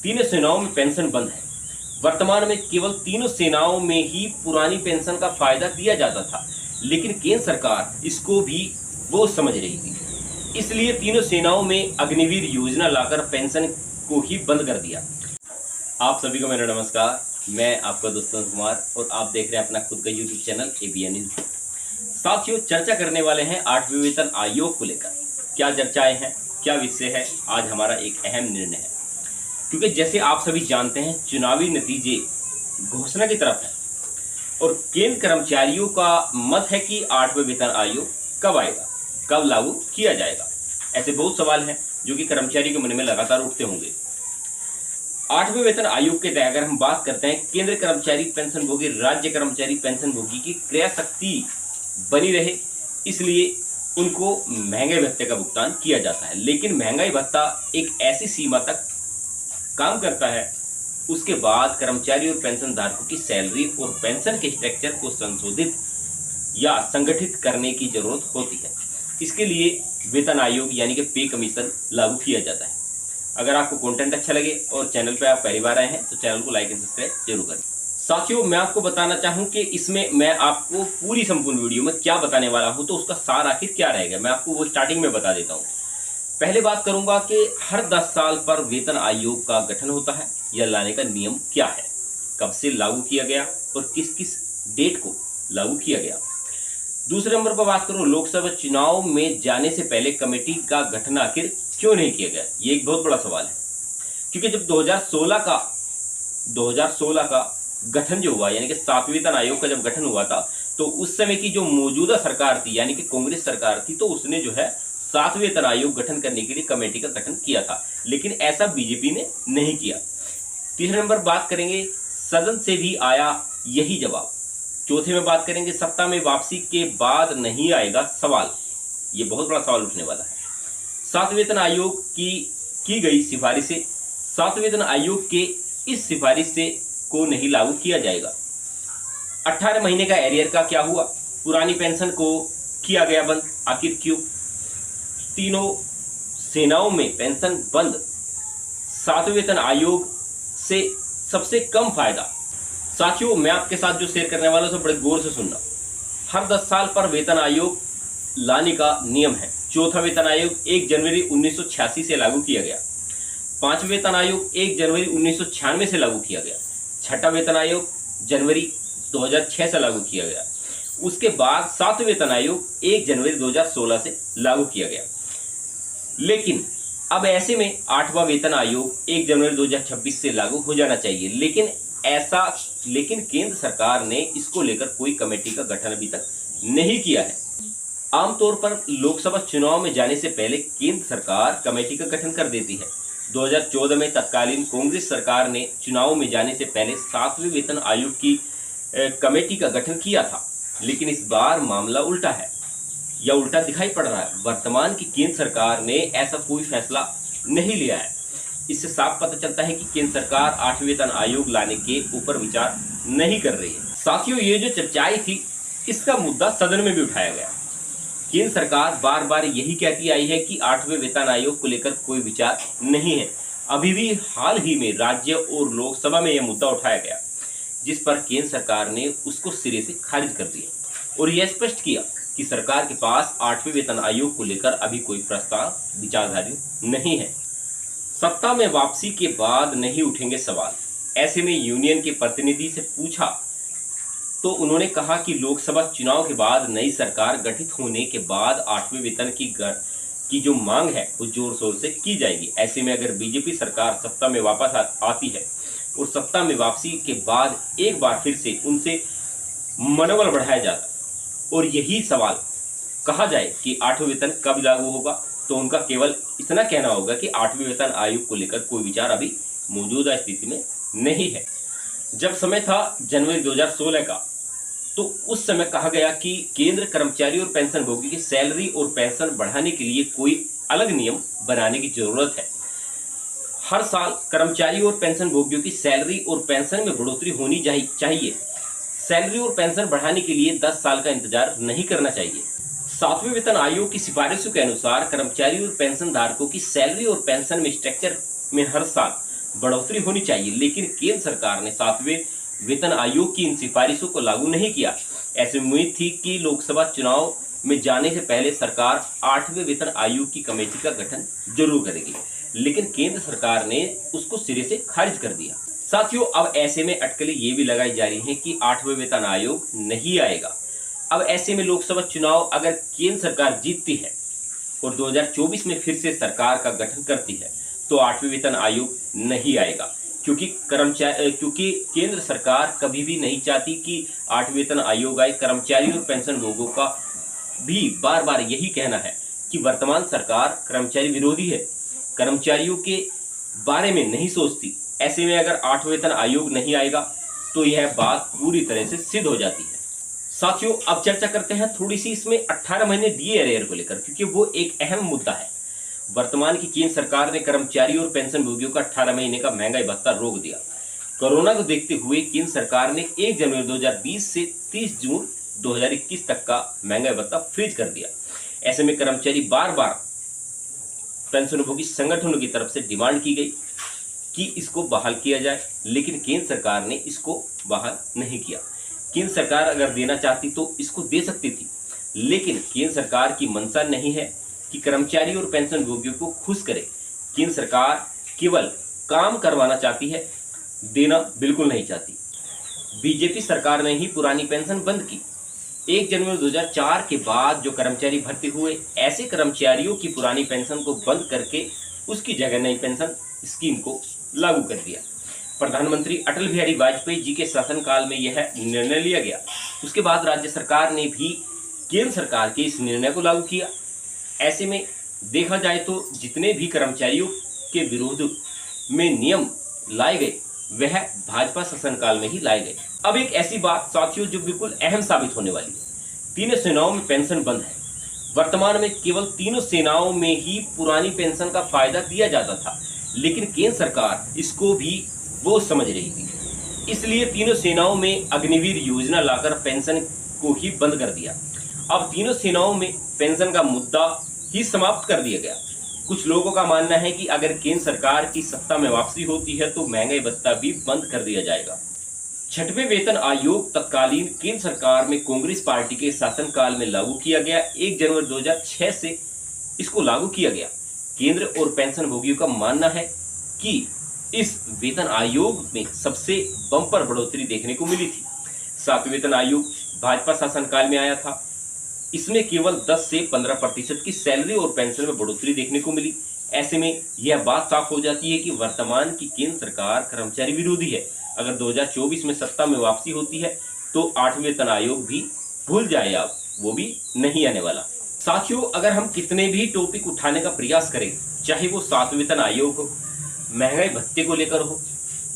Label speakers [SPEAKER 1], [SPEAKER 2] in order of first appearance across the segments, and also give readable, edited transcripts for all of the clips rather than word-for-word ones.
[SPEAKER 1] तीनों सेनाओं में पेंशन बंद है। वर्तमान में केवल तीनों सेनाओं में ही पुरानी पेंशन का फायदा दिया जाता था, लेकिन केंद्र सरकार इसको भी बोझ समझ रही थी। इसलिए तीनों सेनाओं में अग्निवीर योजना लाकर पेंशन को ही बंद कर दिया। आप सभी को मेरा नमस्कार। मैं आपका दोस्त कुमार और आप देख रहे हैं अपना खुद का यूट्यूब चैनल ABN न्यूज। साथियों, चर्चा करने वाले हैं 8वें वेतन आयोग को लेकर। क्या चर्चाएं हैं, क्या विषय है, आज हमारा एक अहम निर्णय है। क्योंकि जैसे आप सभी जानते हैं, चुनावी नतीजे घोषणा की तरफ है और केंद्र कर्मचारियों का मत है कि 8वें वेतन आयोग कब आएगा, कब लागू किया जाएगा। ऐसे बहुत सवाल हैं जो कि कर्मचारी के मन में लगातार उठते होंगे। 8वें वेतन आयोग के तहत अगर हम बात करते हैं, केंद्र कर्मचारी पेंशन भोगी, राज्य कर्मचारी पेंशन भोगी की क्रय शक्ति बनी रहे, इसलिए उनको महंगाई भत्ते का भुगतान किया जाता है। लेकिन महंगाई भत्ता एक ऐसी सीमा तक काम करता है, उसके बाद कर्मचारी और पेंशन धारकों की सैलरी और पेंशन के स्ट्रक्चर को संशोधित या संगठित करने की जरूरत होती है। इसके लिए वेतन आयोग यानी कि पे कमीशन लागू किया जाता है। अगर आपको कंटेंट अच्छा लगे और चैनल पर आप पहली बार आए हैं तो चैनल को लाइक एंड सब्सक्राइब जरूर करें। साथियों, मैं आपको बताना चाहूं कि इसमें मैं आपको पूरी संपूर्ण वीडियो में क्या बताने वाला हूं, तो उसका सार आखिर क्या रहेगा मैं आपको वो स्टार्टिंग में बता देता हूं। पहले बात करूंगा कि हर 10 साल पर वेतन आयोग का गठन होता है। यह लाने का नियम क्या है, कब से लागू किया गया और किस किस डेट को लागू किया गया। दूसरे नंबर पर बात करूं, लोकसभा चुनाव में जाने से पहले कमेटी का गठन आखिर क्यों नहीं किया गया। ये एक बहुत बड़ा सवाल है, क्योंकि जब 2016 का गठन जो हुआ, यानी कि 7वें वेतन आयोग का जब गठन हुआ था, तो उस समय की जो मौजूदा सरकार थी यानी कि कांग्रेस सरकार थी, तो उसने जो है 7वें वेतन आयोग गठन करने के लिए कमेटी का गठन किया था, लेकिन ऐसा बीजेपी ने नहीं किया। तीसरे नंबर बात करेंगे, सदन से भी आया यही जवाब। चौथे में बात करेंगे, सत्ता में वापसी के बाद नहीं आएगा सवाल। ये बहुत बड़ा सवाल उठने वाला है। 7वें वेतन आयोग की गई सिफारिश से 7वें वेतन आयोग के इस सिफारिश से को नहीं लागू किया जाएगा। 18 महीने का एरियर का क्या हुआ, पुरानी पेंशन को किया गया बंद, आखिर क्यों। तीनों सेनाओं में पेंशन बंद, 7वें वेतन आयोग से सबसे कम फायदा। साथियों, मैं आपके साथ जो शेयर करने वाला हूं बड़े गौर से सुनना। हर 10 साल पर वेतन आयोग लाने का नियम है। चौथा वेतन आयोग 1 जनवरी 1986 से लागू किया गया। 5वां वेतन आयोग 1 जनवरी 1996 से लागू किया गया। छठा वेतन आयोग जनवरी 2006 से लागू किया गया। उसके बाद 7वें वेतन आयोग 1 जनवरी 2016 से लागू किया गया। लेकिन अब ऐसे में 8वां वेतन आयोग 1 जनवरी 2026 से लागू हो जाना चाहिए, लेकिन केंद्र सरकार ने इसको लेकर कोई कमेटी का गठन अभी तक नहीं किया है। आमतौर पर लोकसभा चुनाव में जाने से पहले केंद्र सरकार कमेटी का गठन कर देती है। 2014 में तत्कालीन कांग्रेस सरकार ने चुनाव में जाने से पहले 7वें वेतन आयोग की कमेटी का गठन किया था, लेकिन इस बार मामला उल्टा है या उल्टा दिखाई पड़ रहा है। वर्तमान की केंद्र सरकार ने ऐसा कोई फैसला नहीं लिया है। इससे साफ पता चलता है कि केंद्र सरकार 8वें वेतन आयोग लाने के ऊपर विचार नहीं कर रही है। साथियों, ये जो चर्चाएं थी, इसका मुद्दा सदन में भी उठाया गया। केंद्र सरकार बार बार यही कहती आई है कि 8वें वेतन आयोग को लेकर कोई विचार नहीं है। अभी भी हाल ही में राज्य और लोकसभा में यह मुद्दा उठाया गया, जिस पर केंद्र सरकार ने उसको सिरे से खारिज कर दिया और यह स्पष्ट किया कि सरकार के पास 8वें वेतन आयोग को लेकर अभी कोई प्रस्ताव विचारधारी नहीं है। सत्ता में वापसी के बाद नहीं उठेंगे सवाल। ऐसे में यूनियन के प्रतिनिधि से पूछा तो उन्होंने कहा कि लोकसभा चुनाव के बाद नई सरकार गठित होने के बाद 8वें वेतन की जो मांग है वो जोर शोर से की जाएगी। ऐसे में अगर बीजेपी सरकार सत्ता में वापस आती है और सत्ता में वापसी के बाद एक बार फिर से उनसे मनोबल बढ़ाया जाता और यही सवाल कहा जाए कि 8वें वेतन कब लागू होगा, तो उनका केवल इतना कहना होगा कि 8वें वेतन आयोग को लेकर कोई विचार अभी मौजूदा स्थिति में नहीं है। जब समय था जनवरी 2016 का, तो उस समय कहा गया कि केंद्र कर्मचारी और पेंशन भोगी की सैलरी और पेंशन बढ़ाने के लिए कोई अलग नियम बनाने की जरूरत है। हर साल कर्मचारी और पेंशन भोगियों की सैलरी और पेंशन में बढ़ोतरी होनी चाहिए। सैलरी और पेंशन बढ़ाने के लिए 10 साल का इंतजार नहीं करना चाहिए। 7वें वेतन आयोग की सिफारिशों के अनुसार कर्मचारी और पेंशन धारकों की सैलरी और पेंशन में स्ट्रक्चर में हर साल बढ़ोतरी होनी चाहिए, लेकिन केंद्र सरकार ने 7वें वेतन आयोग की इन सिफारिशों को लागू नहीं किया। ऐसी उम्मीद थी कि लोकसभा चुनाव में जाने से पहले सरकार 8वें वेतन आयोग की कमेटी का गठन जरूर करेगी, लेकिन केंद्र सरकार ने उसको सिरे से खारिज कर दिया। साथियों, अब ऐसे में अटकलें ये भी लगाई जा रही हैं कि 8वें वेतन आयोग नहीं आएगा। अब ऐसे में लोकसभा चुनाव अगर केंद्र सरकार जीतती है और 2024 में फिर से सरकार का गठन करती है तो 8वें वेतन आयोग नहीं आएगा, क्योंकि केंद्र सरकार कभी भी नहीं चाहती कि 8वें वेतन आयोग आए। कर्मचारी और पेंशन भोगियों का भी बार बार यही कहना है कि वर्तमान सरकार कर्मचारी विरोधी है, कर्मचारियों के बारे में नहीं सोचती। ऐसे में अगर 8वें वेतन आयोग नहीं आएगा तो यह बात पूरी तरह से सिद्ध हो जाती है। साथियों, अब चर्चा करते हैं थोड़ी सी इसमें 18 महीने डीए अरेयर को लेकर, क्योंकि वो एक अहम मुद्दा है। वर्तमान की केंद्र सरकार ने कर्मचारी और पेंशन भोगियों का 18 महीने का महंगाई भत्ता रोक दिया। कोरोना को देखते हुए केंद्र सरकार ने 1 जनवरी 2020 से 30 जून 2021 तक का महंगाई भत्ता फ्रीज कर दिया। ऐसे में कर्मचारी बार बार पेंशनभोगी संगठनों की तरफ से डिमांड की गई कि इसको बहाल किया जाए, लेकिन केंद्र सरकार ने इसको बहाल नहीं किया। केंद्र सरकार अगर देना चाहती तो इसको दे सकती थी, लेकिन केंद्र सरकार की मंशा नहीं है कि कर्मचारी और पेंशन भोगियों को खुश करे। केंद्र सरकार केवल काम करवाना चाहती है, देना बिल्कुल नहीं चाहती। बीजेपी सरकार ने ही पुरानी पेंशन बंद की। 1 जनवरी 2004 के बाद जो कर्मचारी भर्ती हुए, ऐसे कर्मचारियों की पुरानी पेंशन को बंद करके उसकी जगह नई पेंशन स्कीम को लागू कर दिया। प्रधानमंत्री अटल बिहारी वाजपेयी जी के शासनकाल में यह निर्णय लिया गया। उसके बाद राज्य सरकार ने भी केंद्र सरकार के इस निर्णय को लागू किया। ऐसे में देखा जाए तो जितने भी कर्मचारियों के विरोध में नियम लाए गए वह भाजपा शासनकाल में ही लाए गए। अब एक ऐसी बात साथियों जो बिल्कुल अहम साबित होने वाली है, तीनों सेनाओं में पेंशन बंद है। वर्तमान में केवल तीनों सेनाओं में ही पुरानी पेंशन का फायदा दिया जाता था, लेकिन केंद्र सरकार इसको भी वो समझ रही थी, इसलिए तीनों सेनाओं में अग्निवीर योजना लाकर पेंशन को ही बंद कर दिया। अब तीनों सेनाओं में पेंशन का मुद्दा ही समाप्त कर दिया गया। कुछ लोगों का मानना है कि अगर केंद्र सरकार की सत्ता में वापसी होती है तो महंगाई भत्ता भी बंद कर दिया जाएगा। 6वें वेतन आयोग तत्कालीन केंद्र सरकार में कांग्रेस पार्टी के शासनकाल में लागू किया गया। 1 जनवरी 2006 से इसको लागू किया गया। केंद्र और पेंशन भोगियों का मानना है कि इस वेतन आयोग में सबसे बम्पर बढ़ोतरी देखने को मिली थी। 7वें वेतन आयोग भाजपा शासनकाल में आया था। इसमें केवल 10 से 15% की सैलरी और पेंशन में बढ़ोतरी देखने को मिली। ऐसे में यह बात साफ हो जाती है कि वर्तमान की केंद्र सरकार कर्मचारी विरोधी है। अगर 2024 में सत्ता में वापसी होती है तो 8वें वेतन आयोग भी भूल जाए, आप वो भी नहीं आने वाला। साथियों, अगर हम कितने भी टॉपिक उठाने का प्रयास करें, चाहे वो 7वें वेतन आयोग हो, महंगाई भत्ते को लेकर हो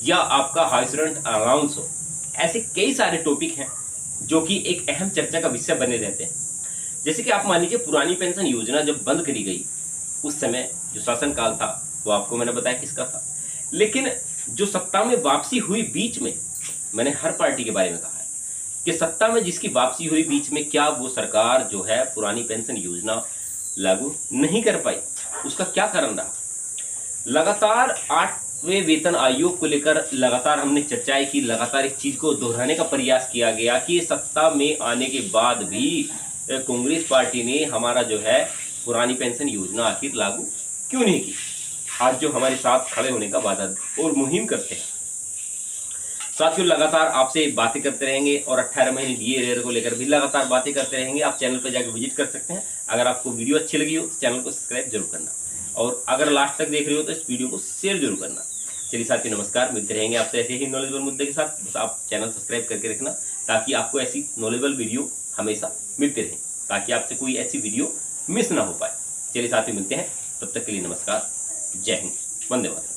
[SPEAKER 1] या आपका हाउस रेंट अलाउंस हो, ऐसे कई सारे टॉपिक हैं जो कि एक अहम चर्चा का विषय बने रहते हैं। जैसे कि आप मान लीजिए पुरानी पेंशन योजना जब बंद करी गई, उस समय जो शासनकाल था वो आपको मैंने बताया किसका था, लेकिन जो सत्ता में वापसी हुई बीच में, मैंने हर पार्टी के बारे में कहा है कि सत्ता में जिसकी वापसी हुई बीच में, क्या वो सरकार जो है पुरानी पेंशन योजना लागू नहीं कर पाई? उसका क्या कारण रहा? लगातार 8वें वेतन आयोग को लेकर लगातार हमने चर्चाएं की, लगातार एक चीज को दोहराने का प्रयास किया गया कि सत्ता में आने के बाद भी कांग्रेस पार्टी ने हमारा जो है पुरानी पेंशन योजना आखिर लागू क्यों नहीं की। आज जो हमारे साथ खड़े होने का वादा और मुहिम करते हैं। साथियों, लगातार आपसे बातें करते रहेंगे और 18 महीने डीए अरेयर को लेकर भी लगातार बातें करते रहेंगे। आप चैनल पर जाकर विजिट कर सकते हैं। अगर आपको वीडियो अच्छी लगी हो तो चैनल को सब्सक्राइब जरूर करना, और अगर लास्ट तक देख रहे हो तो इस वीडियो को शेयर जरूर करना। चलिए साथियों, नमस्कार। मिलते रहेंगे आपसे ऐसे ही नॉलेजेबल मुद्दे के साथ। बस आप चैनल सब्सक्राइब करके रखना ताकि आपको ऐसी नॉलेजेबल वीडियो हमेशा मिलते रहे, ताकि आपसे कोई ऐसी वीडियो मिस ना हो पाए। चलिए साथियों, मिलते हैं, तब तक के लिए नमस्कार, जय हिंद, वंदे मातरम।